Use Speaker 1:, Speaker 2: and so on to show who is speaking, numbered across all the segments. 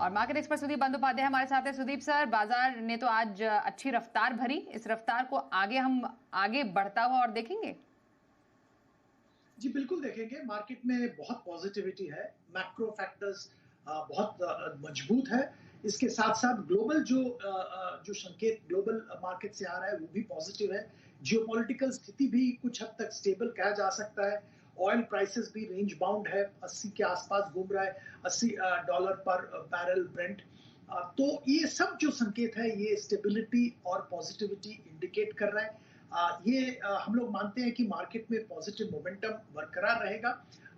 Speaker 1: और market expert Sudeep Bandyopadhyay हमारे साथ है। सुदीप सर, बाजार ने तो आज अच्छी रफ्तार भरी, इस रफ्तार को हम आगे बढ़ता हुआ और देखेंगे?
Speaker 2: जी बिल्कुल देखेंगे। मार्केट में बहुत पॉजिटिविटी है, मैक्रो फैक्टर्स बहुत मजबूत है। इसके साथ साथ ग्लोबल जो संकेत ग्लोबल मार्केट से आ रहा है वो भी पॉजिटिव है। जियोपॉलिटिकल स्थिति भी कुछ हद तक स्टेबल कहा जा सकता है। ऑयल प्राइसेस भी रेंज बाउंड है, 80 के आसपास घूम रहा है, $80 पर बैरल ब्रेंट। तो ये सब जो संकेत है ये स्टेबिलिटी और पॉजिटिविटी इंडिकेट कर रहा है। ये हम लोग मानते हैं कि मार्केट में पॉजिटिव मोमेंटम बरकरार रहेगा।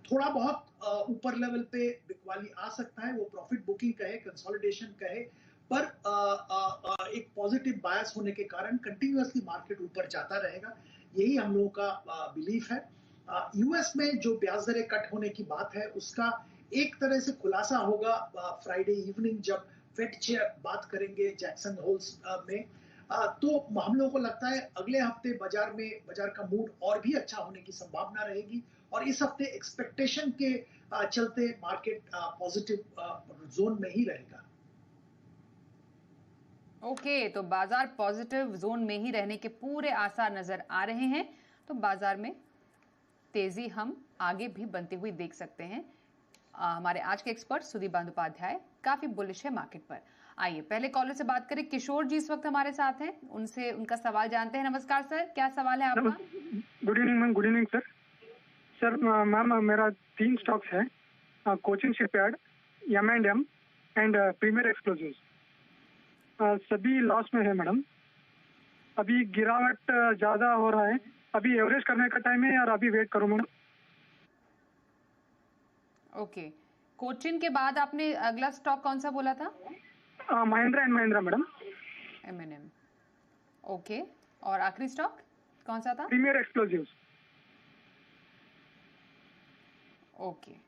Speaker 2: थोड़ा बहुत ऊपर लेवल पे बिकवाली आ सकता है, वो प्रॉफिट बुकिंग कहे, कंसोलिडेशन कहे, पर एक पॉजिटिव बायस होने के कारण कंटिन्यूअसली मार्केट ऊपर जाता रहेगा, यही हम लोगों का बिलीफ है। यूएस में जो ब्याज दरें कट होने की बात है उसका एक तरह से खुलासा होगा फ्राइडे इवनिंग जब फेड चेयर बात करेंगे जैक्सन होल्स में। तो हम लोगों को लगता है अगले हफ्ते बाजार का मूड और भी अच्छा होने की संभावना रहेगी और इस हफ्ते एक्सपेक्टेशन के चलते मार्केट पॉजिटिव जोन में ही रहेगा।
Speaker 1: ओके, तो बाजार पॉजिटिव जोन में ही रहने के पूरे आसार नजर आ रहे हैं, तो बाजार में तेजी हम आगे भी बनती हुई देख सकते हैं। हमारे आज के एक्सपर्ट सुदीप बंदोपाध्याय काफी बुलिश है मार्केट पर। आइए पहले कॉलर से बात करें। किशोर जी इस वक्त हमारे साथ हैं, उनसे उनका सवाल जानते हैं। नमस्कार सर, क्या सवाल है आपका?
Speaker 3: Good evening ma'am. Good evening sir. Sir ma'am मेरा 3 स्टॉक्स है, कोचिन शिपयार्ड, M&M एंड प्रीमियर एक्सप्लोजिव्स। सभी लॉस में है मैडम। अभी गिरावट ज्यादा हो रहा है, अभी एवरेज करने का टाइम है और अभी वेट करो मैडम।
Speaker 1: ओके, कोचिन के बाद आपने अगला स्टॉक कौन सा बोला था?
Speaker 3: Mahindra and Mahindra madam.
Speaker 1: M&M। Okay, और आखिरी स्टॉक कौन सा था?
Speaker 3: प्रीमियर एक्सप्लोजिव्स।
Speaker 1: ओके।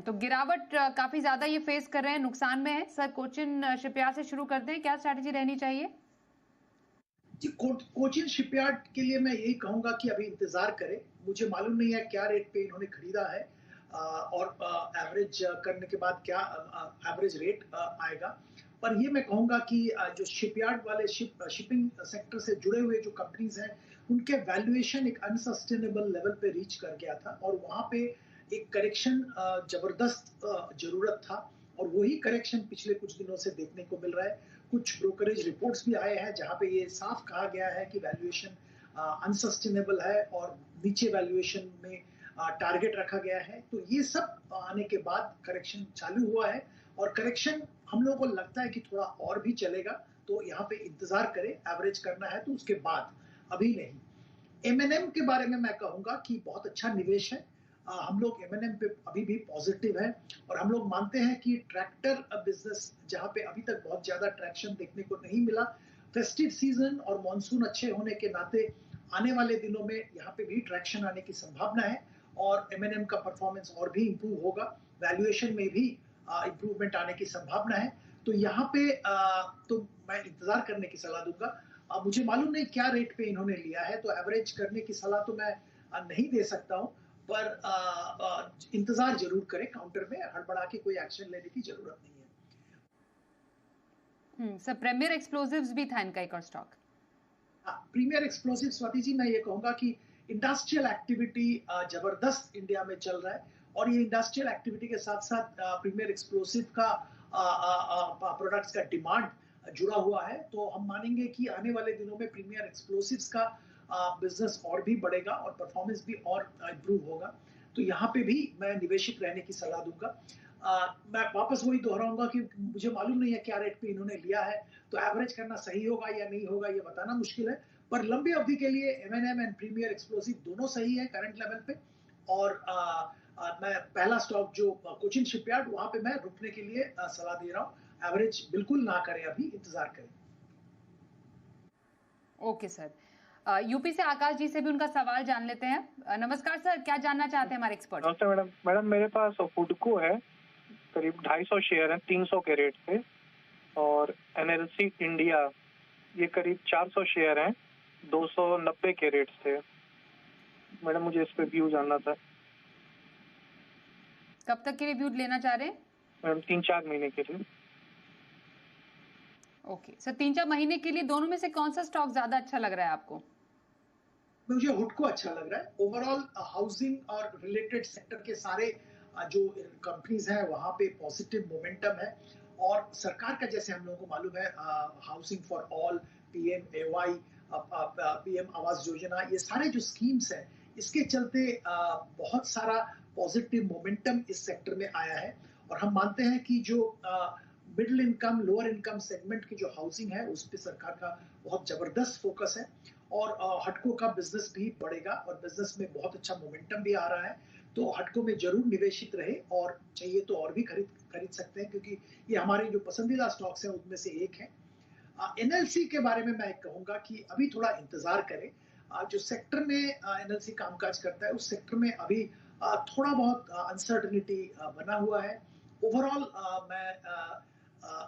Speaker 1: तो गिरावट काफी ज्यादा ये फेस कर रहे हैं, नुकसान में है सर। कोचिन शिपयार्ड से शुरू करते हैं, क्या स्ट्रैटेजी रहनी चाहिए?
Speaker 2: जी कोचिन शिपयार्ड के लिए मैं यही कहूंगा कि अभी इंतजार करें। मुझे मालूम नहीं है क्या रेट पे इन्होंने खरीदा है और एवरेज करने के बाद क्या एवरेज रेट आएगा। पर ये मैं कहूंगा कि जो शिपयार्ड वाले शिपिंग सेक्टर से जुड़े हुए जो कंपनीज हैं उनके वैल्यूएशन एक अनसस्टेनेबल लेवल पे रीच कर गया था और वहां पे एक करेक्शन जबरदस्त जरूरत था और वही करेक्शन पिछले कुछ दिनों से देखने को मिल रहा है। कुछ ब्रोकरेज रिपोर्ट्स भी आए हैं जहां पे ये साफ कहा गया है कि वैल्यूएशन अनसस्टेनेबल है और नीचे वैल्यूएशन में टारगेट रखा गया है। तो ये सब आने के बाद करेक्शन चालू हुआ है और करेक्शन हम लोगों को लगता है कि थोड़ा और भी चलेगा। तो यहाँ पे इंतजार करें, एवरेज करना है तो उसके बाद, अभी नहीं। M&M के बारे में मैं कहूंगा कि बहुत अच्छा निवेश है। हम लोग M&M पे अभी भी पॉजिटिव हैं और हम लोग मानते हैं कि ट्रैक्टर बिजनेस जहां पे अभी तक बहुत ज्यादा ट्रैक्शन देखने को नहीं मिला, फेस्टिव सीजन और मानसून अच्छे होने के नाते आने वाले दिनों में यहाँ पे भी ट्रैक्शन आने की संभावना है और M&M का परफॉर्मेंस और भी इंप्रूव होगा, वैल्यूएशन में भी इंप्रूवमेंट आने की संभावना है। तो यहाँ पे तो मैं इंतजार करने की सलाह दूंगा। मुझे मालूम नहीं क्या रेट पे इन्होंने लिया है, तो एवरेज करने की सलाह तो मैं नहीं दे सकता हूँ, पर इंतजार जरूर करें। काउंटर में हड़बड़ा के कोई एक्शन लेने की जरूरत नहीं है।
Speaker 1: सर प्रीमियर एक्सप्लोजिव्स भी था इनका एक और stock.
Speaker 2: Premiere explosive Swati ji, मैं ये कहूंगा कि इंडस्ट्रियल एक्टिविटी जबरदस्त इंडिया में चल रहा है और ये इंडस्ट्रियल एक्टिविटी के साथ साथ प्रीमियर एक्सप्लोसिव का प्रोडक्ट्स का डिमांड जुड़ा हुआ है। तो हम मानेंगे कि आने वाले दिनों में प्रीमियर एक्सप्लोसिव्स का बिजनेस और भी बढ़ेगा और परफॉर्मेंस भी और इम्प्रूव होगा। तो यहाँ पे भी मैं निवेशित रहने की सलाह दूंगा। मैं वापस वही दोहराऊंगा कि मुझे मालूम नहीं है क्या रेट पे इन्होंने लिया है, तो एवरेज करना सही होगा या नहीं होगा ये बताना मुश्किल है। पर लंबी अवधि के लिए M&M एंड प्रीमियर एक्सप्लोसिव दोनों सही है करंट लेवल पे। और मैं पहला स्टॉक जो कोचिन शिपयार्ड, वहां पे मैं रुकने के लिए सलाह दे रहा हूँ। एवरेज बिल्कुल ना करें, अभी इंतजार करें।
Speaker 1: ओके सर, यूपी से आकाश जी से भी उनका सवाल जान लेते हैं। नमस्कार सर, क्या जानना चाहते हैं हमारे एक्सपर्ट?
Speaker 3: नमस्ते मैडम। मैडम मेरे पास फुडको है, करीब 250 शेयर है 300 के रेट से, और NLC इंडिया ये करीब 400 शेयर हैं 290 के रेट से। मैडम मुझे इस पे व्यू जानना था।
Speaker 1: कब तक के लिए व्यू लेना चाह रहे हैं?
Speaker 3: मैम 3-4 महीने के लिए।
Speaker 1: ओके सर, 3-4 महीने के लिए दोनों में से कौन सा स्टॉक ज्यादा अच्छा लग रहा है आपको?
Speaker 2: मुझे हुडको अच्छा लग रहा है। ओवरऑल हाउसिंग और रिलेटेड सेक्टर के सारे जो कंपनीज हैं वहां पे पॉजिटिव मोमेंटम है। और सरकार का जैसे हम लोगों को मालूम है housing for all, PM PM Awas Yojana, ये सारे जो स्कीम्स हैं इसके चलते बहुत सारा पॉजिटिव मोमेंटम इस सेक्टर में आया है। और हम मानते हैं कि जो middle income, lower income segment की जो हाउसिंग है उस पर सरकार का बहुत जबरदस्त फोकस है। और हटको का बिजनेस भी बढ़ेगा और बिजनेस में बहुत अच्छा मोमेंटम भी आ रहा है। तो हटको में जरूर निवेशित रहे और चाहिए तो और भी खरीद सकते हैं, क्योंकि ये हमारे जो पसंदीदा स्टॉक्स हैं उनमें से एक है। एनएलसी के बारे में मैं कहूंगा कि अभी थोड़ा इंतजार करें। जो सेक्टर में एनएलसी कामकाज करता है उस सेक्टर में अभी थोड़ा बहुत अनसर्टनिटी बना हुआ है। ओवरऑल मैं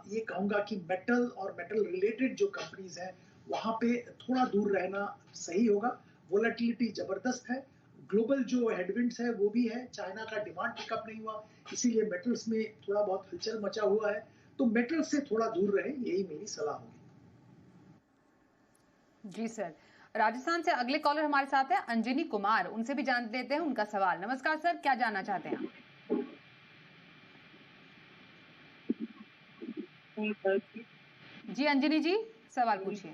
Speaker 2: ये कहूंगा कि मेटल और मेटल रिलेटेड जो कंपनीज हैं वहां पे थोड़ा दूर रहना सही होगा। वोलेटिलिटी जबरदस्त है, ग्लोबल जो हेडविंड्स है वो भी है, चाइना का डिमांड पिकअप नहीं हुआ, इसीलिए मेटल्स में थोड़ा बहुत हलचल मचा हुआ है। तो मेटल से थोड़ा दूर रहे, यही मेरी सलाह होगी।
Speaker 1: जी सर। राजस्थान से अगले कॉलर हमारे साथ है अंजनी कुमार, उनसे भी जान लेते हैं उनका सवाल। नमस्कार सर, क्या जानना चाहते हैं आप? जी अंजनी जी, सवाल पूछिए।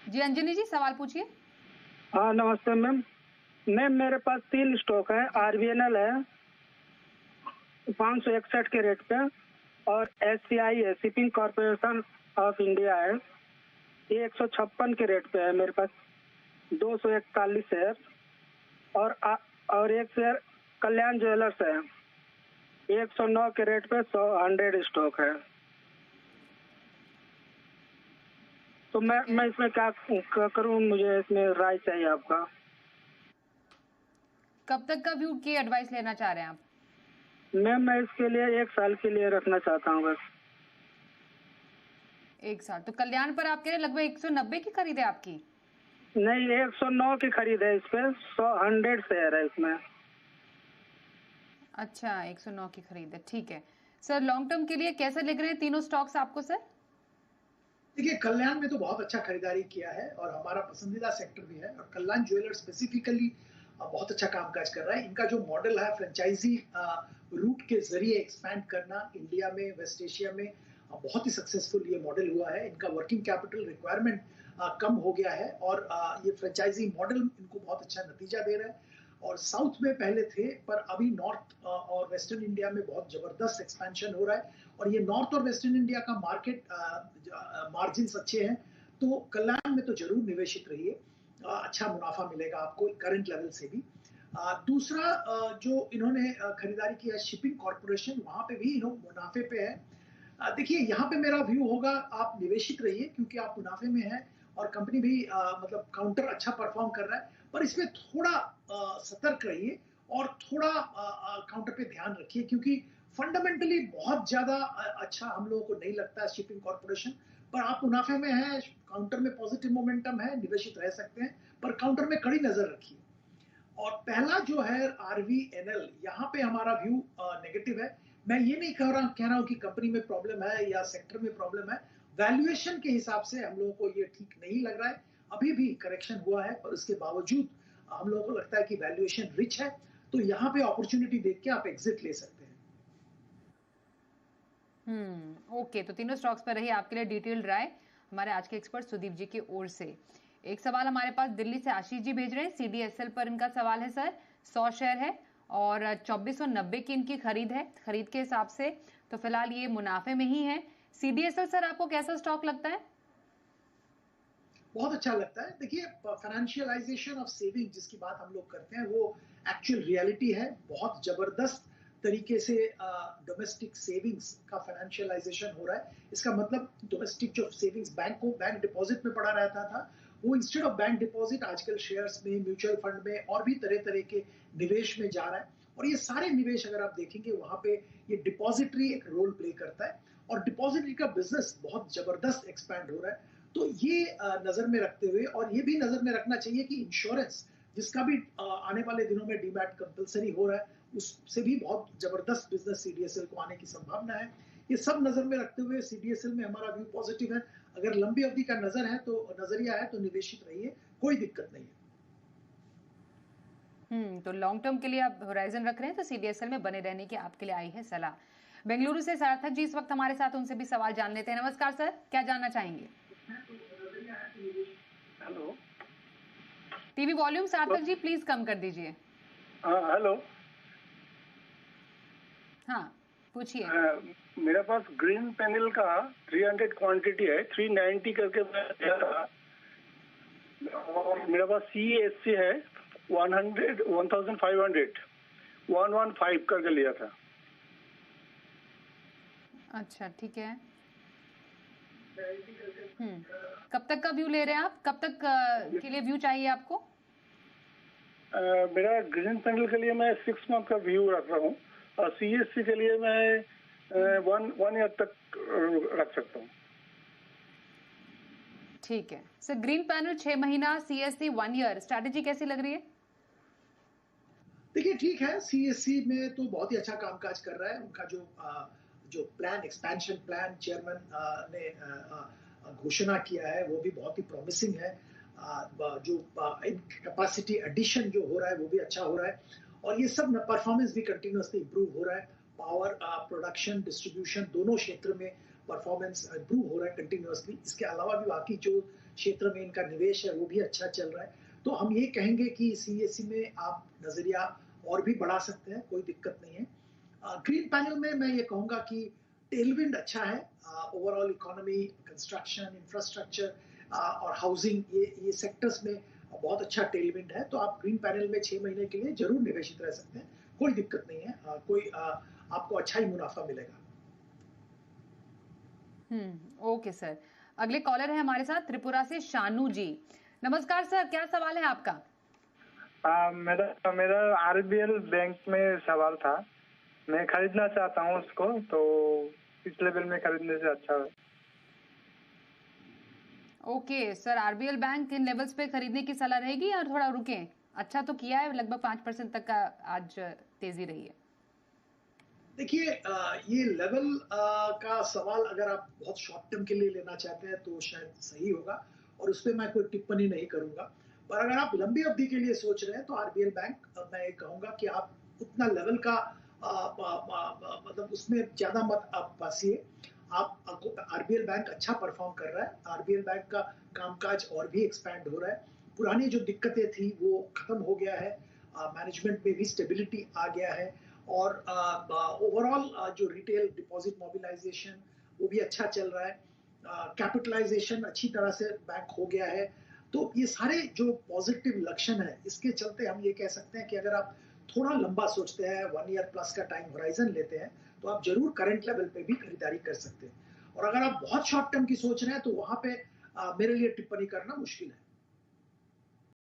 Speaker 1: जी अंजनी जी, सवाल पूछिए।
Speaker 3: हाँ नमस्ते मैम। मैम मेरे पास 3 स्टॉक है। आरबीएनएल है 561 के रेट पे, और एससीआई है, शिपिंग कॉर्पोरेशन ऑफ इंडिया है, ये 156 के रेट पे है मेरे पास 241 शेयर। और एक शेयर कल्याण ज्वेलर्स है 109 के रेट पे 100 स्टॉक है। तो मैं इसमें क्या करूं, मुझे इसमें राय चाहिए आपका।
Speaker 1: कब तक का व्यू की एडवाइस लेना चाह रहे हैं आप?
Speaker 3: मैं इसके लिए 1 साल के लिए रखना चाहता हूँ बस।
Speaker 1: 1 साल? तो कल्याण पर आप कह रहे हैं लगभग 190 की खरीद है आपकी?
Speaker 3: नहीं, 109 की खरीद है इस पे, 100 शेयर है इसमें।
Speaker 1: अच्छा, 109 की खरीद है, ठीक है सर। लॉन्ग टर्म के लिए कैसे लग रहे हैं तीनों स्टॉक्स आपको सर?
Speaker 2: देखिए, कल्याण में तो बहुत अच्छा खरीदारी किया है और हमारा पसंदीदा सेक्टर भी है। और कल्याण ज्वेलर्स स्पेसिफिकली बहुत अच्छा कामकाज कर रहा है। इनका जो मॉडल है फ्रेंचाइजी रूट के जरिए एक्सपैंड करना इंडिया में, वेस्ट एशिया में, बहुत ही सक्सेसफुल ये मॉडल हुआ है। इनका वर्किंग कैपिटल रिक्वायरमेंट कम हो गया है और ये फ्रेंचाइजी मॉडल इनको बहुत अच्छा नतीजा दे रहा है। और साउथ में पहले थे पर अभी नॉर्थ और वेस्टर्न इंडिया में बहुत जबरदस्त एक्सपेंशन हो रहा है। और ये नॉर्थ और वेस्टर्न इंडिया का मार्केट मार्जिन अच्छे हैं। तो कल्याण में तो जरूर निवेशित रहिए, अच्छा मुनाफा मिलेगा आपको करंट लेवल से भी। दूसरा जो इन्होंने खरीदारी किया शिपिंग कॉर्पोरेशन, वहां पे भी इन्होंने मुनाफे पे है। देखिए यहाँ पे मेरा व्यू होगा आप निवेशित रहिए, क्योंकि आप मुनाफे में हैं और कंपनी भी मतलब काउंटर अच्छा परफॉर्म कर रहा है। पर इसमें थोड़ा सतर्क रहिए और थोड़ा काउंटर पे ध्यान रखिए, क्योंकि फंडामेंटली बहुत ज्यादा अच्छा हम लोगों को नहीं लगता है शिपिंग कॉर्पोरेशन। पर आप मुनाफे में हैं, काउंटर में पॉजिटिव मोमेंटम है, निवेशित रह सकते हैं, पर काउंटर में कड़ी नजर रखिए। और पहला जो है आरवीएनएल, यहाँ पे हमारा व्यू नेगेटिव है। मैं ये नहीं कह रहा हूँ कि कंपनी में प्रॉब्लम है या सेक्टर में प्रॉब्लम है। वैल्यूएशन के हिसाब से हम लोगों को ये ठीक नहीं लग रहा है। अभी भी करेक्शन हुआ है पर उसके बावजूद हम लोगों को लगता है कि वैल्यूएशन रिच है। तो यहाँ पे अपॉर्चुनिटी देख के आप एग्जिट ले सकते हैं।
Speaker 1: ओके, तो तीनों स्टॉक्स पर रही आपके लिए डिटेल्ड राय हमारे आज के एक्सपर्ट सुदीप जी की ओर से। एक सवाल हमारे पास दिल्ली से आशीष जी भेज रहे हैं, सीडीएसएल पर इनका सवाल है सर। 100 शेयर है और 2490 की इनकी खरीद है। खरीद के हिसाब से तो फिलहाल ये मुनाफे में ही है। सीडीएसएल सर आपको कैसा स्टॉक लगता है?
Speaker 2: बहुत अच्छा लगता है। देखिए, फाइनेंशियलाइजेशन ऑफ सेविंग जिसकी बात हम लोग करते हैं वो एक्चुअल रियलिटी है। बहुत जबरदस्त तरीके से डोमेस्टिक सेविंग्स का फाइनेंशियलाइजेशन हो रहा है। इसका मतलब डोमेस्टिक जो सेविंग्स बैंक डिपॉजिट में पड़ा रहता था, वो इंस्टेड ऑफ बैंक डिपॉजिट आजकल शेयर्स में, म्यूचुअल फंड में और भी तरह तरह के निवेश में जा रहा है। और ये सारे निवेश अगर आप देखेंगे वहां पे ये डिपॉजिटरी एक रोल प्ले करता है और डिपॉजिटरी का बिजनेस बहुत जबरदस्त एक्सपैंड हो रहा है। तो ये नजर में रखते हुए, और ये भी नजर में रखना चाहिए कि इंश्योरेंस जिसका भी आने वाले दिनों में डीमैट कंपलसरी हो रहा है, उससे भी बहुत जबरदस्त बिजनेस सीडीएसएल को आने की संभावना है। ये सब नजर में रखते हुए सीडीएसएल में हमारा व्यू पॉजिटिव है। अगर लंबी अवधि का नजरिया है तो निवेशित रहिए, कोई दिक्कत नहीं है।
Speaker 1: तो लॉन्ग टर्म के लिए आप होराइजन रख रहे हैं तो सीडीएसएल में बने रहने की आपके लिए आई है सलाह। बेंगलुरु से सार्थक जी इस वक्त हमारे साथ, उनसे भी सवाल जान लेते हैं। नमस्कार सर, क्या जानना चाहेंगे?
Speaker 4: Hello,
Speaker 1: TV volume Sarthak ji please come कर दीजिए।
Speaker 4: हेलो।
Speaker 1: हाँ, पूछिए।
Speaker 4: मेरे पास ग्रीन पैनल का 300 क्वांटिटी है, 390 करके मैं लिया था, और मेरे पास CSC है 115 करके लिया था।
Speaker 1: अच्छा, ठीक है। कब तक का व्यू ले रहे हैं आप? कब तक के लिए व्यू चाहिए आपको?
Speaker 4: मेरा ग्रीन पैनल के लिए मैं 6 मंथ का व्यू रख रहा हूँ, और CSC के लिए मैं 1 ईयर तक रख सकता हूँ।
Speaker 1: ठीक है सर, ग्रीन पैनल 6 महीना, CSC 1 ईयर, स्ट्रैटेजी कैसी लग रही है?
Speaker 2: देखिए ठीक है, सीएससी में तो बहुत ही अच्छा कामकाज कर रहा है। उनका जो प्लान, एक्सपेंशन प्लान चेयरमैन ने घोषणा किया है वो भी बहुत ही प्रॉमिसिंग है। जो कैपेसिटी एडिशन जो हो रहा है वो भी अच्छा हो रहा है, और ये सब परफॉर्मेंस भी कंटिन्यूअसली इंप्रूव हो रहा है। पावर प्रोडक्शन, डिस्ट्रीब्यूशन दोनों क्षेत्र में परफॉर्मेंस इंप्रूव हो रहा है कंटिन्यूअसली। इसके अलावा भी बाकी जो क्षेत्र में इनका निवेश है वो भी अच्छा चल रहा है। तो हम ये कहेंगे कि सीएससी में आप नजरिया और भी बढ़ा सकते हैं, कोई दिक्कत नहीं है। ग्रीन पैनल में मैं ये कहूंगा कि टेलविंड अच्छा है। ओवरऑल इकोनॉमी, कंस्ट्रक्शन, इंफ्रास्ट्रक्चर और हाउसिंग, ये सेक्टर्स में बहुत अच्छा टेलविंड है। तो आप ग्रीन पैनल में 6 महीने के लिए जरूर निवेशित रह सकते हैं, कोई दिक्कत नहीं है। आपको अच्छा ही मुनाफा मिलेगा।
Speaker 1: Okay sir. अगले कॉलर है हमारे साथ त्रिपुरा से शानू जी। नमस्कार सर, क्या सवाल है आपका?
Speaker 3: मेरा आरबीएल बैंक में सवाल था। मैं खरीदना चाहता हूँ उसको, तो इस लेवल में खरीदने से अच्छा है।
Speaker 1: ओके सर, आरबीएल बैंक इन लेवल्स पे खरीदने की सलाह रहेगी, और थोड़ा रुकें। अच्छा तो किया है, लगभग 5% तक का आज तेजी रही है।
Speaker 2: देखिए ये लेवल का सवाल अगर आप बहुत शॉर्ट टर्म के लिए लेना चाहते हैं तो शायद सही होगा, और उस पर मैं कोई टिप्पणी नहीं करूंगा। पर अगर आप लंबी अवधि के लिए सोच रहे हैं तो आरबीएल बैंक, मैं ये कहूंगा कि आप उतना लेवल का मतलब उसमें ज्यादा मत आप फंसिए। आप आरबीएल बैंक अच्छा परफॉर्म कर रहा है, आरबीएल बैंक का कामकाज और भी एक्सपैंड हो रहा है। पुरानी जो दिक्कतें थी वो खत्म हो गया है, मैनेजमेंट में भी स्टेबिलिटी आ गया है, और ओवरऑल जो रिटेल डिपॉजिट मोबिलाइजेशन वो भी अच्छा चल रहा है। कैपिटलाइजेशन अच्छी तरह से बैंक हो गया है। तो ये सारे जो पॉजिटिव लक्षण है, इसके चलते हम ये कह सकते हैं कि अगर आप थोड़ा लंबा सोचते हैं, 1 ईयर प्लस का टाइम होराइजन लेते हैं, तो आप जरूर करंट लेवल पे भी खरीदारी कर सकते हैं। और अगर आप बहुत शॉर्ट टर्म की सोच रहे हैं तो वहां पे मेरे लिए टिप्पणी करना मुश्किल है।